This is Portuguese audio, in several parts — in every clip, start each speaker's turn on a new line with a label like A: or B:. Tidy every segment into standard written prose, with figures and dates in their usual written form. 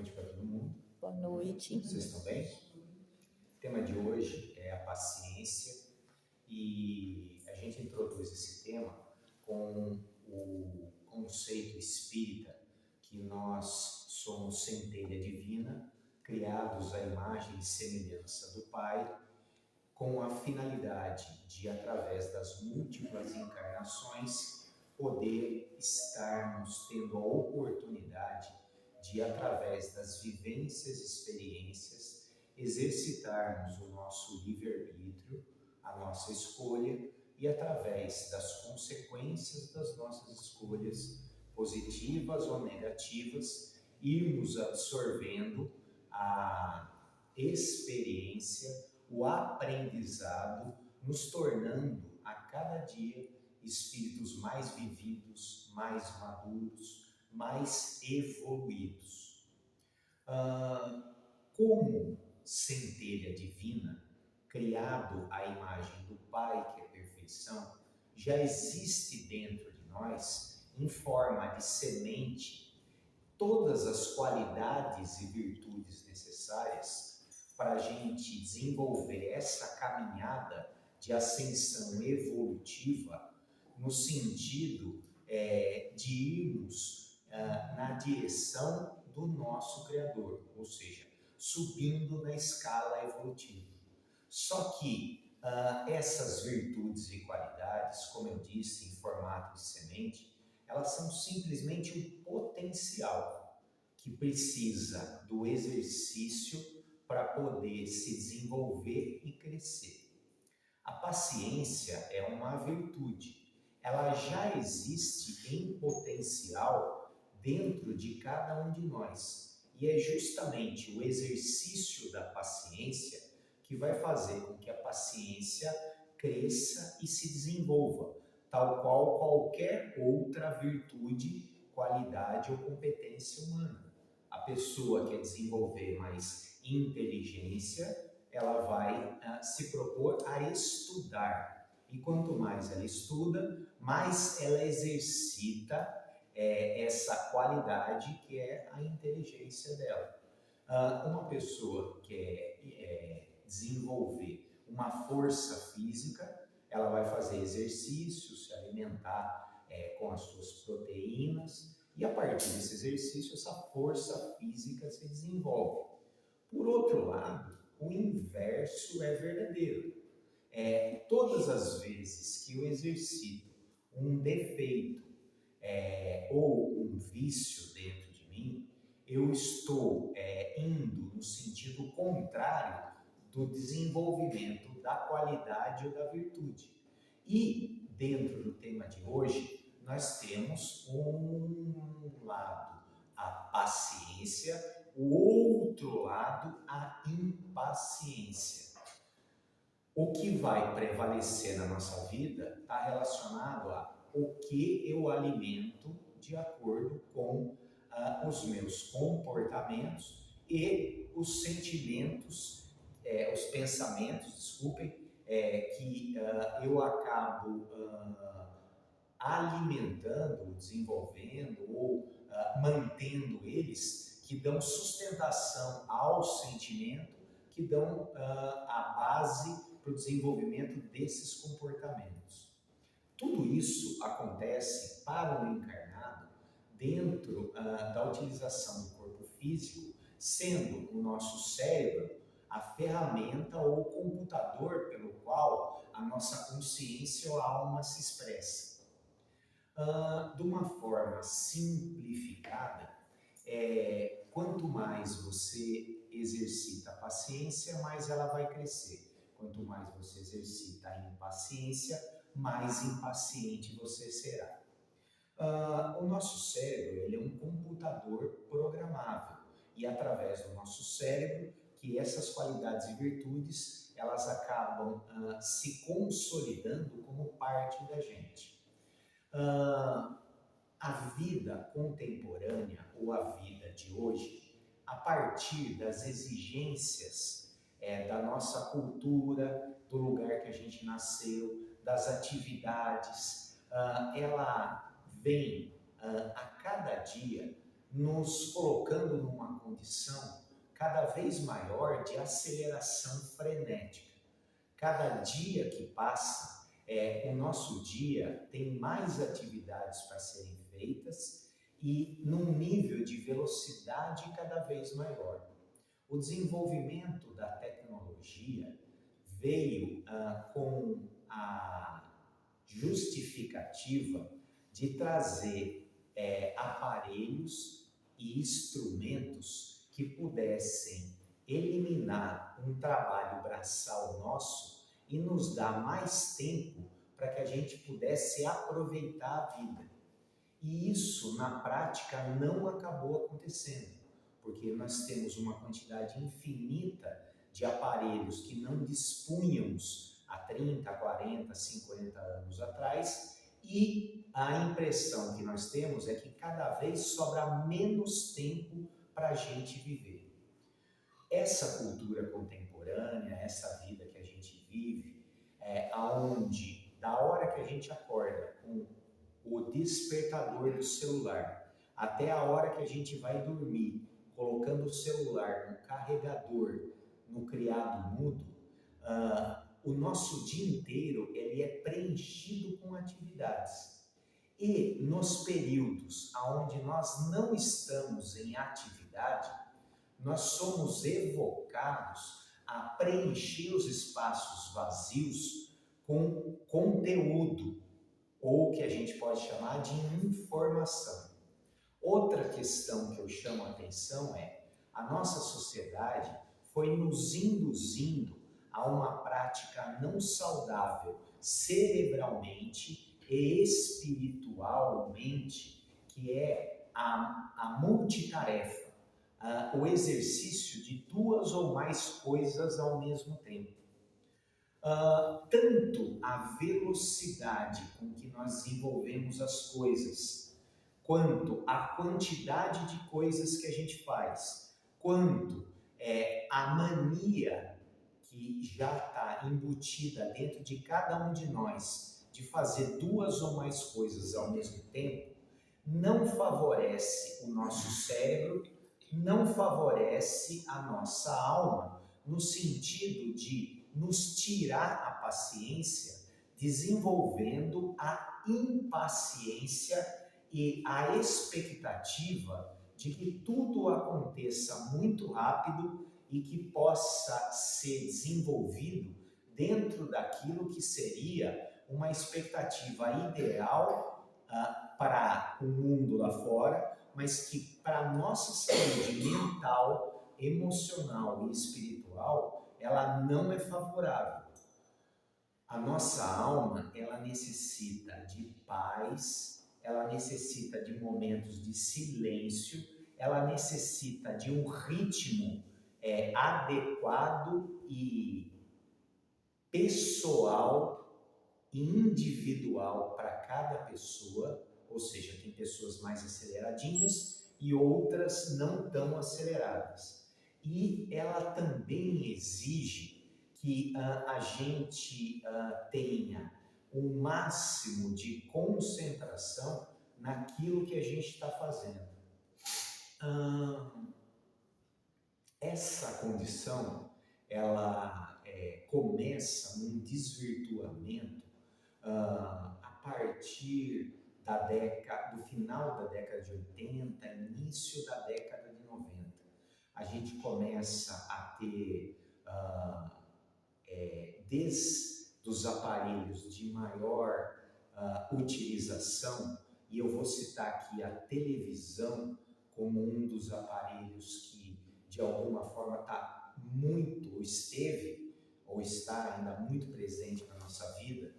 A: noite para todo mundo.
B: Boa noite.
A: Vocês estão bem? O tema de hoje é a paciência e a gente introduz esse tema com o conceito espírita que nós somos centelha divina, criados à imagem e semelhança do Pai, com a finalidade de, através das múltiplas encarnações, poder estarmos tendo a oportunidade de, através das vivências e experiências, exercitarmos o nosso livre-arbítrio, a nossa escolha, e através das consequências das nossas escolhas, positivas ou negativas, irmos absorvendo a experiência, o aprendizado, nos tornando a cada dia espíritos mais vividos, mais maduros, mais evoluídos. Como centelha divina, criado à imagem do Pai, que é perfeição, já existe dentro de nós, em forma de semente, todas as qualidades e virtudes necessárias para a gente desenvolver essa caminhada de ascensão evolutiva, no sentido de irmos na direção do nosso Criador, ou seja, subindo na escala evolutiva. Só que essas virtudes e qualidades, como eu disse, em formato de semente, elas são simplesmente um potencial que precisa do exercício para poder se desenvolver e crescer. A paciência é uma virtude. Ela já existe em potencial dentro de cada um de nós. E é justamente o exercício da paciência que vai fazer com que a paciência cresça e se desenvolva, tal qual qualquer outra virtude, qualidade ou competência humana. A pessoa quer desenvolver mais inteligência, ela vai se propor a estudar. E quanto mais ela estuda, mais ela exercita essa qualidade que é a inteligência dela. Uma pessoa que quer desenvolver uma força física, ela vai fazer exercício, se alimentar com as suas proteínas, e a partir desse exercício, essa força física se desenvolve. Por outro lado, o inverso é verdadeiro. Todas as vezes que eu exercito um defeito ou um vício dentro de mim, eu estou indo no sentido contrário do desenvolvimento da qualidade ou da virtude. E, dentro do tema de hoje, nós temos um lado a paciência, o outro lado a impaciência. O que vai prevalecer na nossa vida está relacionado a o que eu alimento de acordo com os meus comportamentos e os sentimentos, os pensamentos, desculpem, que eu acabo alimentando, desenvolvendo ou mantendo eles, que dão sustentação ao sentimento, que dão a base para o desenvolvimento desses comportamentos. Tudo isso acontece para o encarnado dentro da utilização do corpo físico, sendo o nosso cérebro a ferramenta ou o computador pelo qual a nossa consciência ou a alma se expressa. De uma forma simplificada, quanto mais você exercita a paciência, mais ela vai crescer. Quanto mais você exercita a impaciência, mais impaciente você será. O nosso cérebro ele é um computador programável e através do nosso cérebro que essas qualidades e virtudes elas acabam se consolidando como parte da gente. A vida contemporânea ou a vida de hoje, a partir das exigências da nossa cultura, do lugar que a gente nasceu, das atividades, ela vem a cada dia nos colocando numa condição cada vez maior de aceleração frenética. Cada dia que passa, o nosso dia tem mais atividades para serem feitas e num nível de velocidade cada vez maior. O desenvolvimento da tecnologia veio com a justificativa de trazer aparelhos e instrumentos que pudessem eliminar um trabalho braçal nosso e nos dar mais tempo para que a gente pudesse aproveitar a vida. E isso, na prática, não acabou acontecendo, porque nós temos uma quantidade infinita de aparelhos que não dispunhamos há 30, 40, 50 anos atrás, e a impressão que nós temos é que cada vez sobra menos tempo para a gente viver. Essa cultura contemporânea, essa vida que a gente vive, aonde da hora que a gente acorda com o despertador do celular até a hora que a gente vai dormir, colocando o celular no carregador, no criado mudo, o nosso dia inteiro ele é preenchido com atividades. E nos períodos onde nós não estamos em atividade, nós somos evocados a preencher os espaços vazios com conteúdo, ou que a gente pode chamar de informação. Outra questão que eu chamo a atenção a nossa sociedade foi nos induzindo a uma prática não saudável cerebralmente e espiritualmente, que é a multitarefa, o exercício de duas ou mais coisas ao mesmo tempo. Tanto a velocidade com que nós desenvolvemos as coisas, quanto a quantidade de coisas que a gente faz, quanto a mania que já está embutida dentro de cada um de nós de fazer duas ou mais coisas ao mesmo tempo, não favorece o nosso cérebro, não favorece a nossa alma, no sentido de nos tirar a paciência, desenvolvendo a impaciência e a expectativa de que tudo aconteça muito rápido e que possa ser desenvolvido dentro daquilo que seria uma expectativa ideal para o mundo lá fora, mas que para a nossa saúde mental, emocional e espiritual, ela não é favorável. A nossa alma, ela necessita de paz, ela necessita de momentos de silêncio, ela necessita de um ritmo adequado e pessoal e individual para cada pessoa, ou seja, tem pessoas mais aceleradinhas e outras não tão aceleradas. E ela também exige que a gente tenha o máximo de concentração naquilo que a gente está fazendo. Essa condição, ela começa num desvirtuamento a partir do final da década de 80, início da década de 90. A gente começa a ter, desde os aparelhos de maior utilização, e eu vou citar aqui a televisão como um dos aparelhos que, de alguma forma, está muito, ou esteve, ou está ainda muito presente na nossa vida,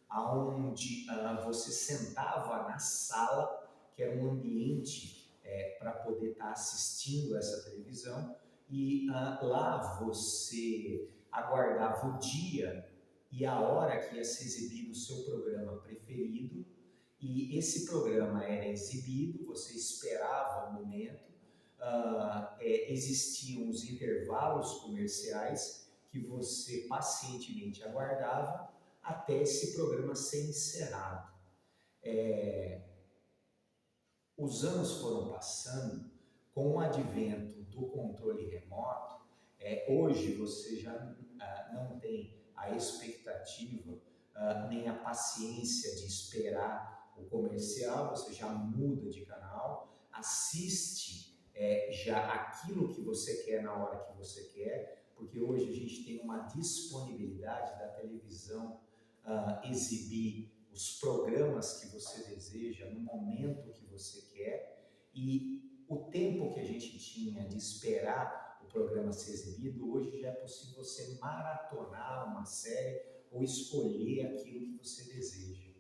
A: aonde você sentava na sala, que era um ambiente para poder estar assistindo essa televisão, e lá você aguardava o dia e a hora que ia ser exibido o seu programa preferido, e esse programa era exibido, você esperava o momento, existiam os intervalos comerciais que você pacientemente aguardava até esse programa ser encerrado. os anos foram passando, com o advento do controle remoto, hoje você já não tem a expectativa, nem a paciência de esperar o comercial, você já muda de canal, assiste já aquilo que você quer na hora que você quer, porque hoje a gente tem uma disponibilidade da televisão exibir os programas que você deseja no momento que você quer, e o tempo que a gente tinha de esperar o programa ser exibido, hoje já é possível você maratonar uma série ou escolher aquilo que você deseja.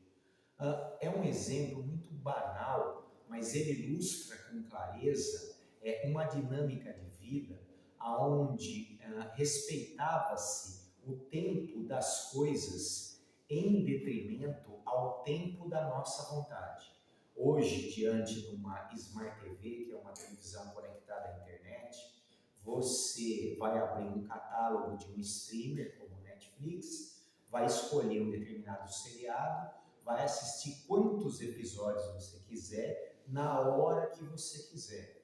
A: É um exemplo muito banal, mas ele ilustra com clareza uma dinâmica de vida onde respeitava-se o tempo das coisas em detrimento ao tempo da nossa vontade. Hoje, diante de uma Smart TV, que é uma televisão conectada à internet, você vai abrir um catálogo de um streamer como Netflix, vai escolher um determinado seriado, vai assistir quantos episódios você quiser, na hora que você quiser.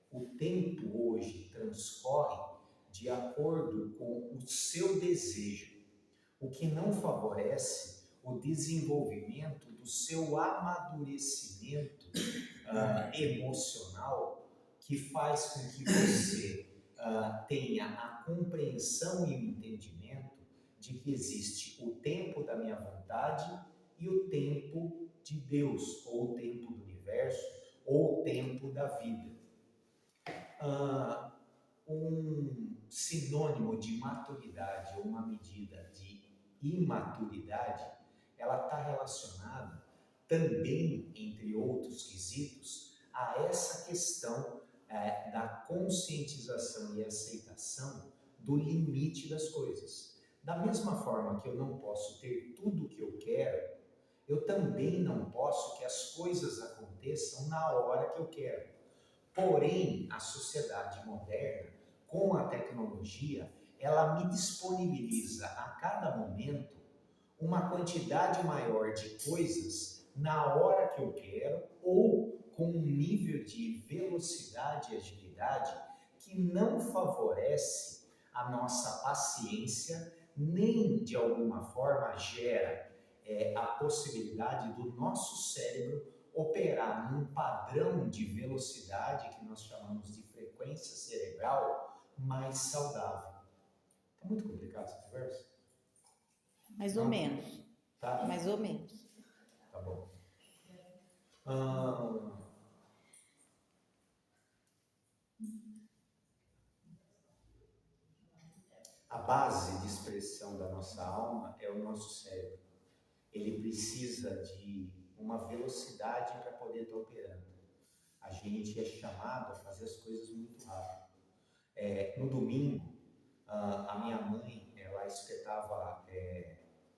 A: O tempo hoje transcorre de acordo com o seu desejo, o que não favorece o desenvolvimento do seu amadurecimento emocional, que faz com que você tenha a compreensão e o entendimento de que existe o tempo da minha vontade e o tempo de Deus, ou o tempo do universo, ou o tempo da vida. Um sinônimo de maturidade ou uma medida de imaturidade, ela está relacionada também, entre outros quesitos, a essa questão da conscientização e aceitação do limite das coisas. Da mesma forma que eu não posso ter tudo o que eu quero, eu também não posso que as coisas aconteçam na hora que eu quero. Porém, a sociedade moderna, com a tecnologia, ela me disponibiliza a cada momento uma quantidade maior de coisas na hora que eu quero ou com um nível de velocidade e agilidade que não favorece a nossa paciência, nem de alguma forma gera a possibilidade do nosso cérebro operar num padrão de velocidade que nós chamamos de frequência cerebral mais saudável. Está muito complicado essa conversa?
B: Mais ou menos.
A: Tá?
B: Mais ou menos.
A: Tá bom. A base de expressão da nossa alma é o nosso cérebro. Ele precisa de uma velocidade para poder estar operando. A gente é chamado a fazer as coisas muito rápido. No domingo, a minha mãe, ela espetava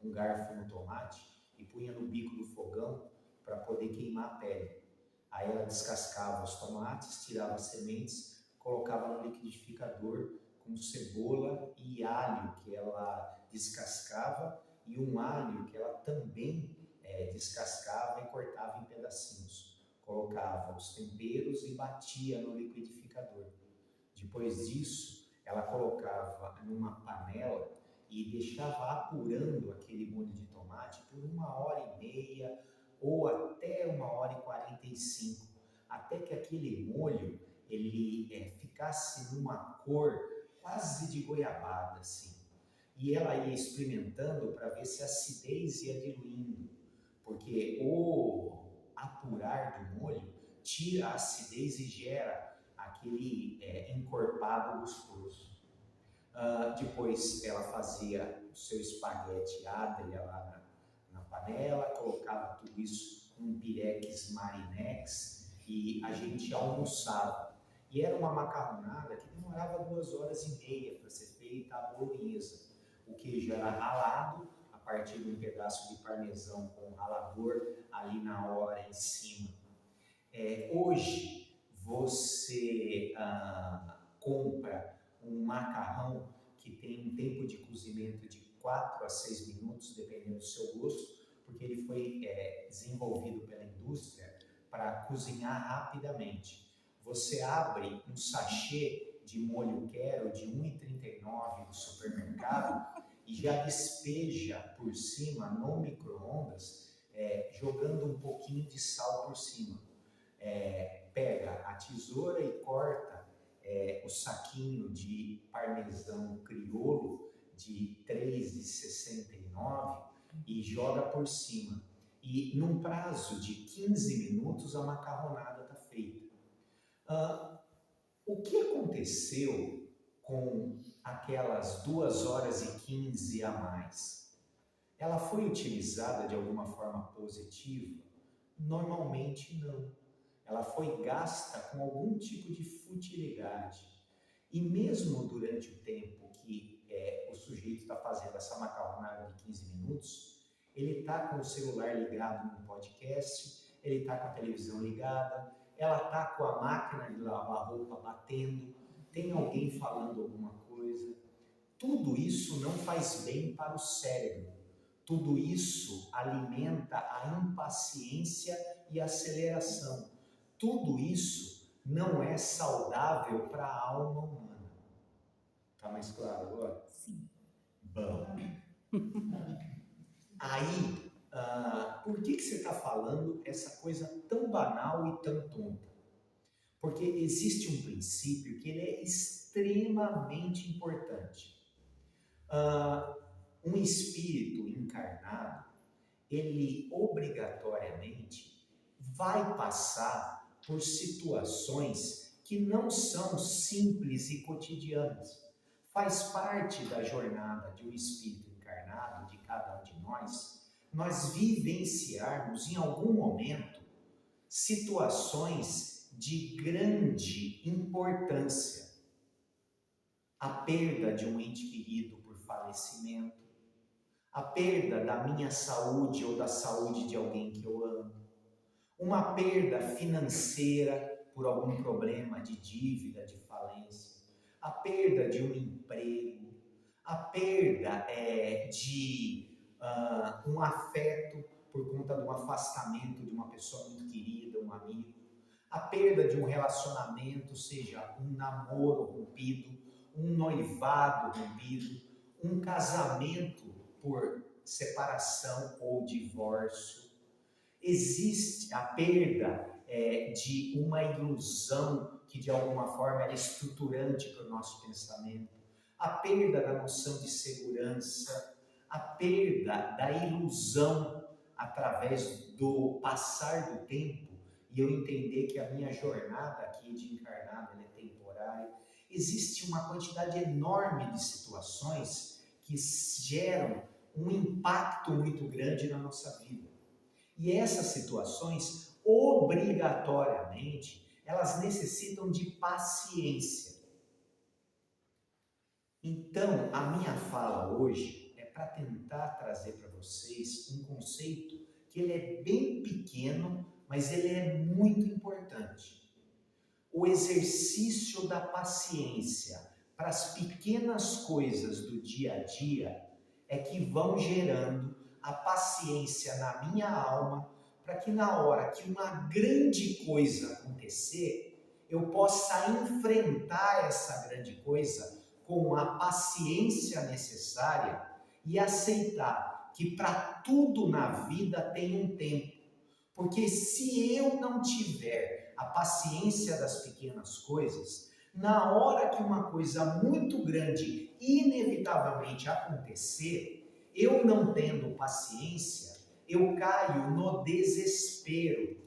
A: um garfo no tomate e punha no bico do fogão para poder queimar a pele. Aí ela descascava os tomates, tirava as sementes, colocava no liquidificador com cebola e alho que ela descascava e um alho que ela também descascava e cortava em pedacinhos. Colocava os temperos e batia no liquidificador. Depois disso, ela colocava numa panela e deixava apurando aquele molho de tomate por 1h30 ou até 1h45, até que aquele molho ele ficasse numa cor quase de goiabada, assim. E ela ia experimentando para ver se a acidez ia diluindo, porque o apurar do molho tira a acidez e gera aquele encorpado gostoso. Depois ela fazia o seu espaguete adria lá na panela, colocava tudo isso num pirex marinex e a gente almoçava. E era uma macarronada que demorava 2h30 para ser feita a bolonhesa. O queijo era ralado a partir de um pedaço de parmesão com ralador ali na hora em cima. Hoje você compra um macarrão que tem um tempo de cozimento de 4 a 6 minutos, dependendo do seu gosto, porque ele foi desenvolvido pela indústria para cozinhar rapidamente. Você abre um sachê de molho Quero de R$ 1,39 do supermercado e já despeja por cima no micro-ondas, jogando um pouquinho de sal por cima. Pega a tesoura e corta o saquinho de parmesão crioulo de R$ 3,69 e joga por cima. E num prazo de 15 minutos a macarronada está feita. O que aconteceu com aquelas 2 horas e 15 a mais? Ela foi utilizada de alguma forma positiva? Normalmente não. Ela foi gasta com algum tipo de futilidade. E mesmo durante o tempo que o sujeito está fazendo essa macarronada de 15 minutos, ele está com o celular ligado no podcast, ele está com a televisão ligada, ela está com a máquina de lavar roupa batendo, tem alguém falando alguma coisa. Tudo isso não faz bem para o cérebro. Tudo isso alimenta a impaciência e a aceleração. Tudo isso não é saudável para a alma humana. Tá mais claro agora?
B: Sim.
A: Bom. Aí, por que você está falando essa coisa tão banal e tão tonta? Porque existe um princípio que ele é extremamente importante. Um espírito encarnado, ele obrigatoriamente vai passar por situações que não são simples e cotidianas. Faz parte da jornada de um espírito encarnado, de cada um de nós vivenciarmos em algum momento situações de grande importância. A perda de um ente querido por falecimento, a perda da minha saúde ou da saúde de alguém que eu amo, uma perda financeira por algum problema de dívida, de falência, a perda de um emprego, a perda de um afeto por conta de um afastamento de uma pessoa muito querida, um amigo, a perda de um relacionamento, seja um namoro rompido, um noivado rompido, um casamento por separação ou divórcio. Existe a perda de uma ilusão que de alguma forma era estruturante para o nosso pensamento, a perda da noção de segurança, a perda da ilusão através do passar do tempo e eu entender que a minha jornada aqui de encarnado ela é temporária. Existe uma quantidade enorme de situações que geram um impacto muito grande na nossa vida. E essas situações, obrigatoriamente, elas necessitam de paciência. Então, a minha fala hoje é para tentar trazer para vocês um conceito que ele é bem pequeno, mas ele é muito importante. O exercício da paciência para as pequenas coisas do dia a dia é que vão gerando a paciência na minha alma, para que na hora que uma grande coisa acontecer, eu possa enfrentar essa grande coisa com a paciência necessária e aceitar que para tudo na vida tem um tempo. Porque se eu não tiver a paciência das pequenas coisas, na hora que uma coisa muito grande inevitavelmente acontecer, eu não tendo paciência, eu caio no desespero,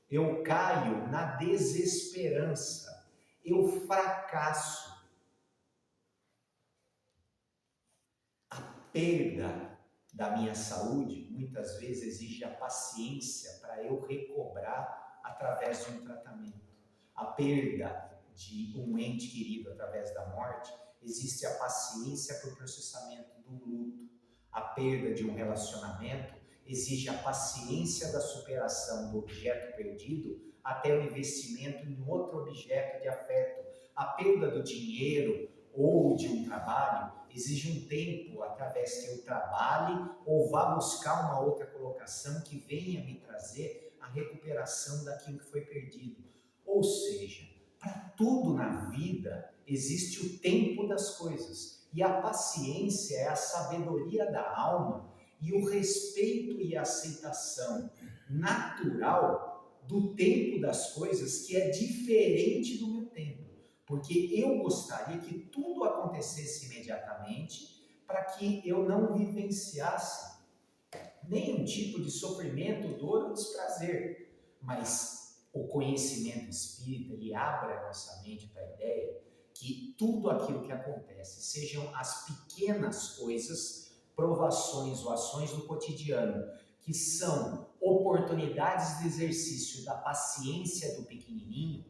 A: eu caio na desesperança, eu fracasso. A perda da minha saúde muitas vezes exige a paciência para eu recobrar através de um tratamento. A perda de um ente querido através da morte existe a paciência para o processamento do luto. A perda de um relacionamento exige a paciência da superação do objeto perdido até o investimento em outro objeto de afeto. A perda do dinheiro ou de um trabalho exige um tempo através que eu trabalhe ou vá buscar uma outra colocação que venha me trazer a recuperação daquilo que foi perdido. Ou seja, para tudo na vida existe o tempo das coisas. E a paciência é a sabedoria da alma e o respeito e a aceitação natural do tempo das coisas, que é diferente do meu tempo. Porque eu gostaria que tudo acontecesse imediatamente para que eu não vivenciasse nenhum tipo de sofrimento, dor ou desprazer. Mas o conhecimento espírita, ele abre a nossa mente para a ideia que tudo aquilo que acontece, sejam as pequenas coisas, provações ou ações do cotidiano, que são oportunidades de exercício da paciência do pequenininho,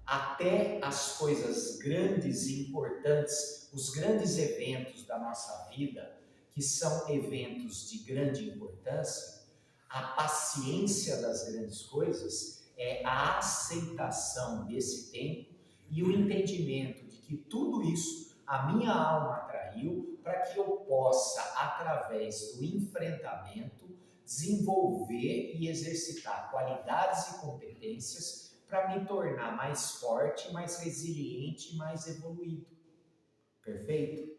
A: até as coisas grandes e importantes, os grandes eventos da nossa vida, que são eventos de grande importância, a paciência das grandes coisas é a aceitação desse tempo e o entendimento de que tudo isso a minha alma atraiu para que eu possa, através do enfrentamento, desenvolver e exercitar qualidades e competências para me tornar mais forte, mais resiliente, mais evoluído. Perfeito?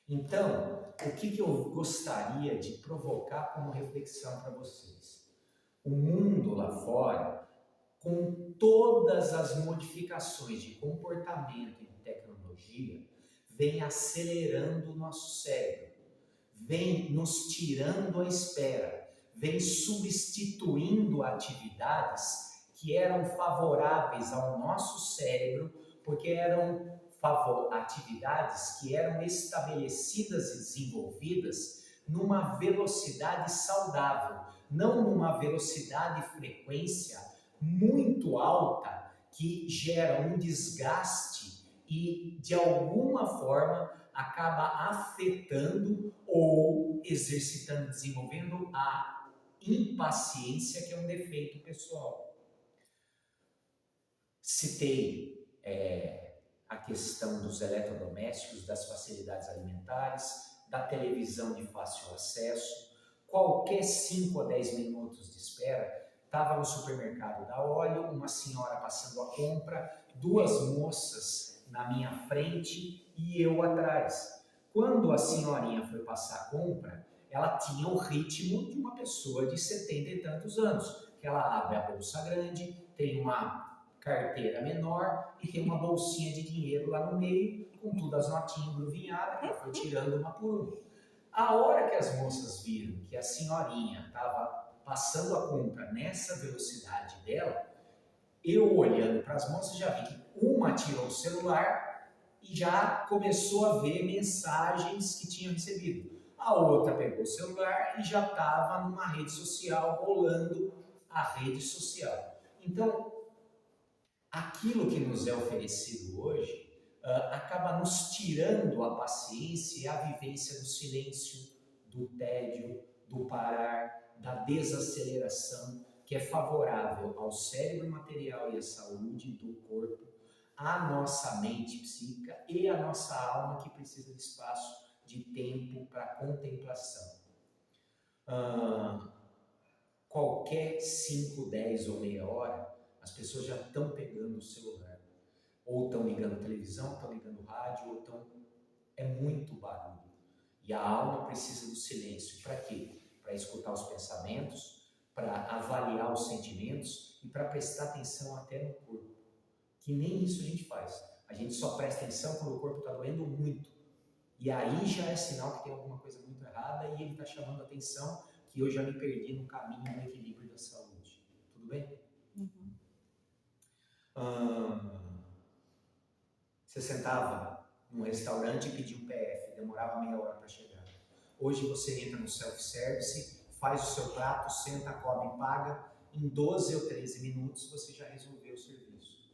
A: Então, o que eu gostaria de provocar como reflexão para vocês? O mundo lá fora, com todas as modificações de comportamento e de tecnologia, vem acelerando o nosso cérebro, vem nos tirando a espera, vem substituindo atividades que eram favoráveis ao nosso cérebro, porque eram atividades que eram estabelecidas e desenvolvidas numa velocidade saudável, não numa velocidade e frequência muito alta que gera um desgaste e, de alguma forma, acaba afetando ou exercitando, desenvolvendo a impaciência, que é um defeito pessoal. Citei a questão dos eletrodomésticos, das facilidades alimentares, da televisão de fácil acesso. Qualquer 5 a 10 minutos de espera, estava no supermercado da óleo, uma senhora passando a compra, 2 moças na minha frente e eu atrás. Quando a senhorinha foi passar a compra, ela tinha o ritmo de uma pessoa de 70 e tantos anos, que ela abre a bolsa grande, tem uma carteira menor e tem uma bolsinha de dinheiro lá no meio, com todas as notinhas gruvinhadas, que ela foi tirando uma por uma. A hora que as moças viram que a senhorinha estava passando a compra nessa velocidade dela, eu olhando para as moças já vi que uma tirou o celular e já começou a ver mensagens que tinham recebido. A outra pegou o celular e já estava numa rede social, rolando a rede social. Então, aquilo que nos é oferecido hoje acaba nos tirando a paciência e a vivência do silêncio, do tédio, do parar, da desaceleração, que é favorável ao cérebro material e à saúde do corpo, à nossa mente psíquica e à nossa alma, que precisa de espaço, de tempo para contemplação. Qualquer 5, 10 ou meia hora, as pessoas já estão pegando o celular, ou estão ligando a televisão, estão ligando o rádio, ou estão... É muito barulho. E a alma precisa do silêncio. Para quê? Para escutar os pensamentos, para avaliar os sentimentos e para prestar atenção até no corpo. Que nem isso a gente faz. A gente só presta atenção quando o corpo está doendo muito. E aí já é sinal que tem alguma coisa muito errada e ele está chamando a atenção que eu já me perdi no caminho do equilíbrio da saúde. Tudo bem? Você sentava num restaurante e pedia um PF, demorava meia hora para chegar. Hoje você entra no self-service, faz o seu prato, senta, come e paga. Em 12 ou 13 minutos você já resolveu o serviço.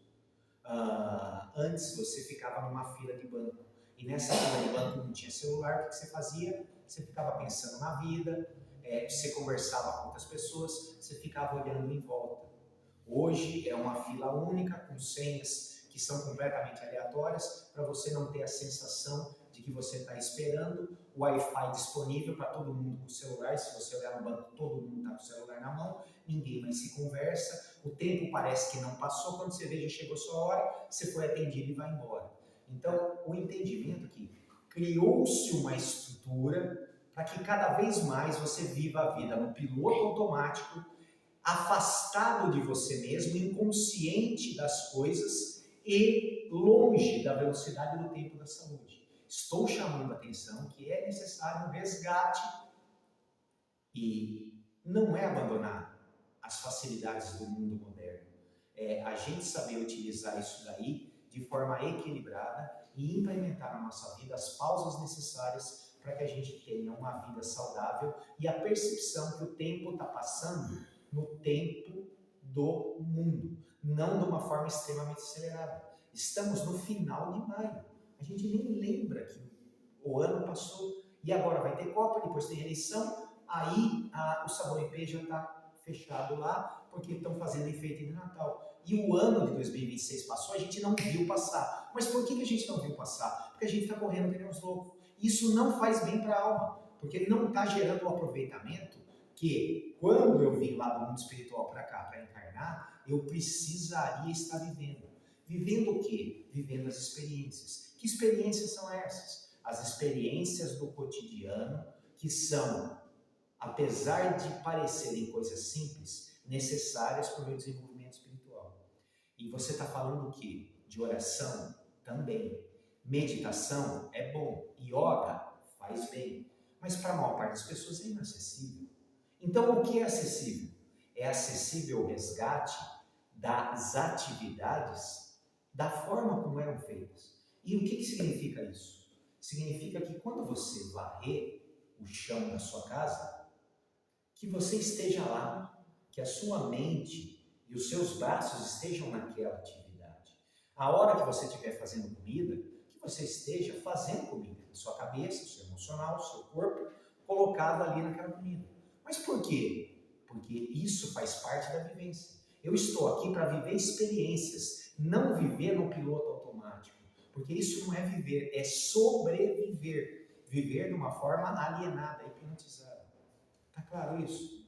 A: Antes você ficava numa fila de banco. E nessa fila de banco não tinha celular, o que você fazia? Você ficava pensando na vida, você conversava com outras pessoas, você ficava olhando em volta. Hoje é uma fila única, com senhas que são completamente aleatórias, para você não ter a sensação de que você está esperando o Wi-Fi disponível para todo mundo com o celular. Se você olhar no banco, todo mundo está com o celular na mão, ninguém mais se conversa, o tempo parece que não passou, quando você vê já chegou sua hora, você foi atendido e vai embora. Então, o entendimento que criou-se uma estrutura para que cada vez mais você viva a vida no piloto automático, afastado de você mesmo, inconsciente das coisas e longe da velocidade do tempo da saúde. Estou chamando a atenção que é necessário um resgate e não é abandonar as facilidades do mundo moderno. É a gente saber utilizar isso daí de forma equilibrada e implementar na nossa vida as pausas necessárias para que a gente tenha uma vida saudável e a percepção que o tempo está passando no tempo do mundo, não de uma forma extremamente acelerada. Estamos no final de maio, a gente nem lembra que o ano passou e agora vai ter Copa, depois tem eleição, aí o Sabor IP já está fechado lá porque estão fazendo enfeite de Natal. E o ano de 2026 passou, a gente não viu passar. Mas por que a gente não viu passar? Porque a gente está correndo que nem uns loucos. Isso não faz bem para a alma, porque não está gerando o aproveitamento que, quando eu vim lá do mundo espiritual para cá, para encarnar, eu precisaria estar vivendo. Vivendo o quê? Vivendo as experiências. Que experiências são essas? As experiências do cotidiano, que são, apesar de parecerem coisas simples, necessárias para o meu desenvolvimento espiritual. E você está falando o quê? De oração? Também. Meditação é bom. Yoga faz bem. Mas para a maior parte das pessoas é inacessível. Então, o que é acessível? É acessível o resgate das atividades da forma como eram feitas. E o que significa isso? Significa que quando você varrer o chão da sua casa, que você esteja lá, que a sua mente e os seus braços estejam naquela atividade. A hora que você estiver fazendo comida, que você esteja fazendo comida. A sua cabeça, o seu emocional, o seu corpo, colocado ali naquela comida. Mas por quê? Porque isso faz parte da vivência. Eu estou aqui para viver experiências, não viver no piloto automático. Porque isso não é viver, é sobreviver. Viver de uma forma alienada, hipnotizada. Tá claro isso?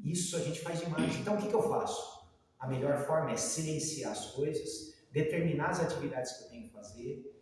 A: Isso a gente faz demais. Então o que eu faço? A melhor forma é silenciar as coisas, determinar as atividades que eu tenho que fazer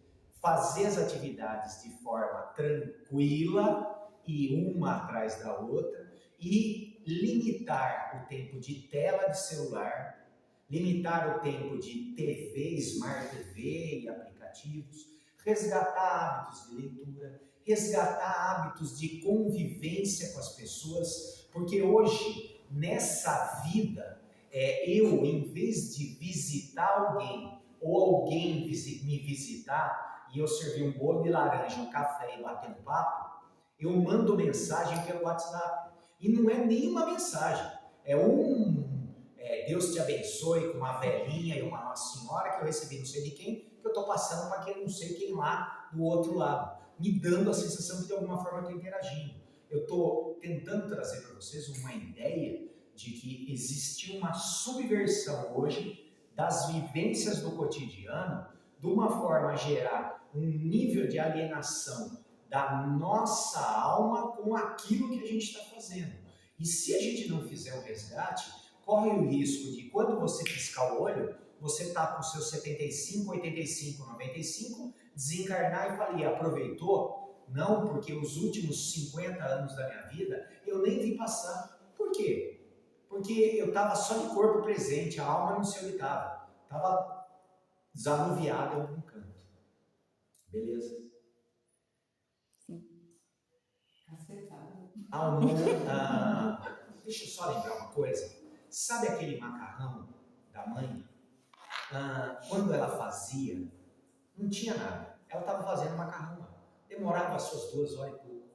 A: as atividades de forma tranquila e uma atrás da outra e limitar o tempo de tela de celular, limitar o tempo de TV, Smart TV e aplicativos, resgatar hábitos de leitura, resgatar hábitos de convivência com as pessoas, porque hoje, nessa vida, eu, em vez de visitar alguém, ou alguém me visitar, e eu servir um bolo de laranja, um café e bater um papo, eu mando mensagem pelo WhatsApp. E não é nenhuma mensagem, Deus te abençoe com uma velhinha e uma Nossa Senhora que eu recebi não sei de quem, que eu estou passando para quem não sei quem lá do outro lado, me dando a sensação que de alguma forma eu estou interagindo. Eu estou tentando trazer para vocês uma ideia de que existe uma subversão hoje das vivências do cotidiano, de uma forma a gerar um nível de alienação da nossa alma com aquilo que a gente está fazendo. E se a gente não fizer o resgate, corre o risco de, quando você piscar o olho, você está com seus 75, 85, 95, desencarnar e falar, aproveitou? Não, porque os últimos 50 anos da minha vida eu nem vi passar. Por quê? Porque eu estava só de corpo presente, a alma não sei onde estava. Estava desanuviada em algum canto. Beleza? Deixa eu só lembrar uma coisa. Sabe aquele macarrão da mãe? Quando ela fazia, não tinha nada. Ela estava fazendo macarrão lá. Demorava as suas 2 horas e pouco.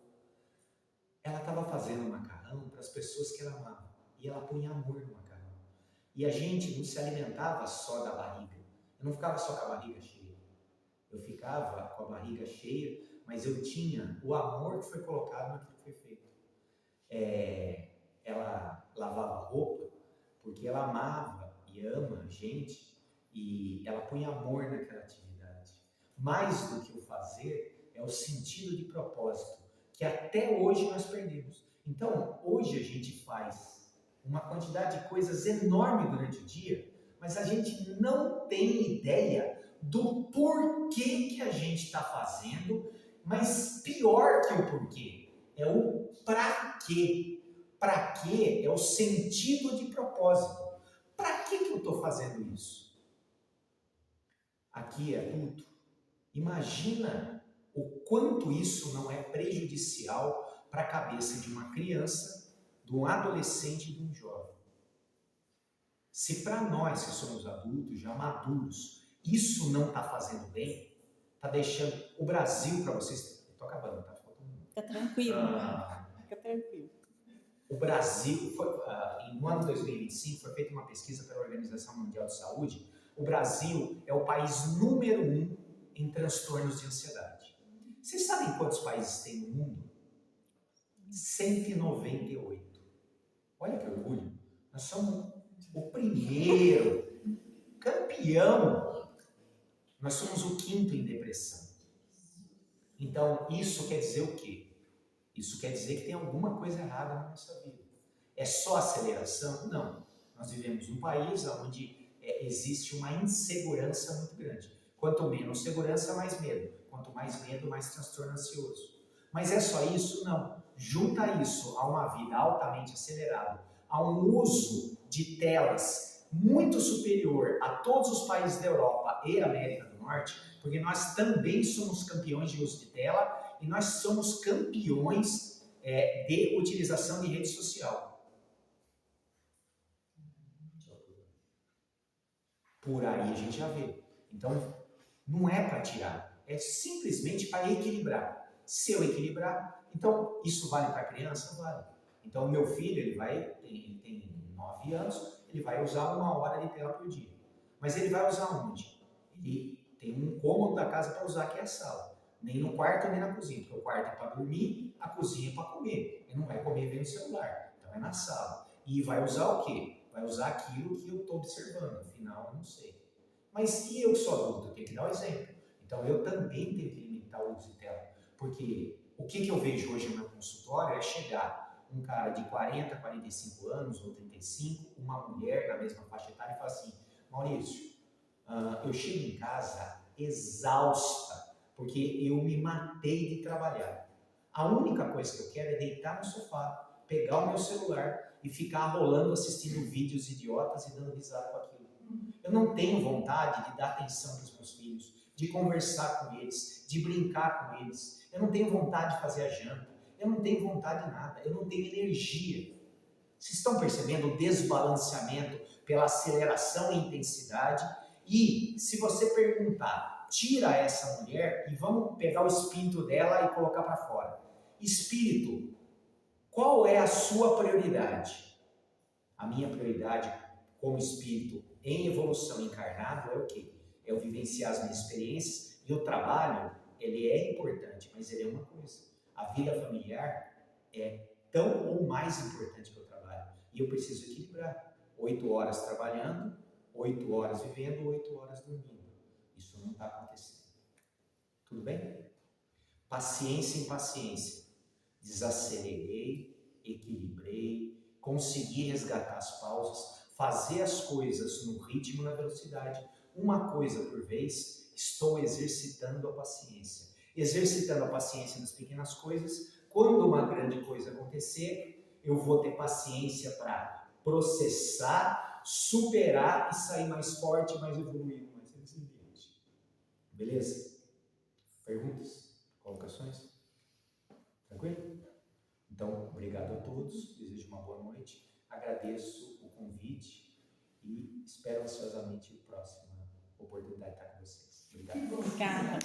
A: Ela estava fazendo macarrão para as pessoas que ela amava. E ela punha amor no macarrão. E a gente não se alimentava só da barriga. Eu não ficava só com a barriga cheia. Eu ficava com a barriga cheia, mas eu tinha o amor que foi colocado naquilo que foi feito. Ela lavava roupa porque ela amava e ama a gente, e ela punha amor naquela atividade. Mais do que o fazer, é o sentido de propósito, que até hoje nós perdemos. Então, hoje a gente faz uma quantidade de coisas enorme durante o dia, mas a gente não tem ideia do porquê que a gente está fazendo, mas pior que o porquê, é o pra quê. Pra quê é o sentido de propósito. Pra que eu estou fazendo isso? Aqui é adulto. Imagina o quanto isso não é prejudicial para a cabeça de uma criança, de um adolescente e de um jovem. Se para nós que somos adultos, já maduros, isso não está fazendo bem, está deixando o Brasil para vocês... Estou acabando, tá faltando muito.
B: Fica tranquilo, fica tranquilo.
A: O Brasil, no ano 2025, foi feita uma pesquisa pela Organização Mundial de Saúde. O Brasil é o país número 1 em transtornos de ansiedade. Vocês sabem quantos países tem no mundo? 198. Olha que orgulho. Nós somos o primeiro campeão. Nós somos o 5º em depressão. Então, isso quer dizer o quê? Isso quer dizer que tem alguma coisa errada na nossa vida. É só aceleração? Não. Nós vivemos num país onde existe uma insegurança muito grande. Quanto menos segurança, mais medo. Quanto mais medo, mais transtorno ansioso. Mas é só isso? Não. Junta isso a uma vida altamente acelerada, a um uso de telas muito superior a todos os países da Europa e América do Norte, porque nós também somos campeões de uso de tela e nós somos campeões de utilização de rede social. Por aí a gente já vê. Então, não é para tirar, é simplesmente para equilibrar. Se eu equilibrar, então isso vale para a criança? Vale. Então, o meu filho, ele tem 9 anos, ele vai usar 1 hora de tela por dia. Mas ele vai usar onde? Ele tem um cômodo da casa para usar, que é a sala. Nem no quarto, nem na cozinha, porque o quarto é para dormir, a cozinha é para comer. Ele não vai comer vendo o celular, então é na sala. E vai usar o quê? Vai usar aquilo que eu estou observando, afinal eu não sei. Mas e eu que sou adulto? Eu tenho que dar o exemplo. Então eu também tenho que limitar o uso de tela. Porque o que eu vejo hoje no meu consultório é chegar um cara de 40, 45 anos ou 35, uma mulher da mesma faixa etária e falar assim: Maurício, eu chego em casa exausta, porque eu me matei de trabalhar. A única coisa que eu quero é deitar no sofá, pegar o meu celular e ficar rolando assistindo vídeos idiotas e dando risada com aquilo. Eu não tenho vontade de dar atenção para os meus filhos, de conversar com eles, de brincar com eles. Eu não tenho vontade de fazer a janta. Eu não tenho vontade de nada. Eu não tenho energia. Vocês estão percebendo o desbalanceamento pela aceleração e intensidade? E se você perguntar, tira essa mulher e vamos pegar o espírito dela e colocar para fora. Espírito, qual é a sua prioridade? A minha prioridade como espírito em evolução encarnado é o quê? É eu vivenciar as minhas experiências, e o trabalho, ele é importante, mas ele é uma coisa. A vida familiar é tão ou mais importante que o trabalho. E eu preciso equilibrar. 8 horas trabalhando, 8 horas vivendo, 8 horas dormindo. Isso não está acontecendo. Tudo bem? Paciência em paciência. Desacelerei, equilibrei, consegui resgatar as pausas, fazer as coisas no ritmo e na velocidade. Uma coisa por vez, estou exercitando a paciência. Exercitando a paciência nas pequenas coisas. Quando uma grande coisa acontecer, eu vou ter paciência para processar, superar e sair mais forte, mais evoluído, mais resiliente. Beleza? Perguntas? Colocações? Tranquilo? Então, obrigado a todos, desejo uma boa noite, agradeço o convite e espero ansiosamente a próxima oportunidade de estar com vocês. Obrigado.
B: Obrigada.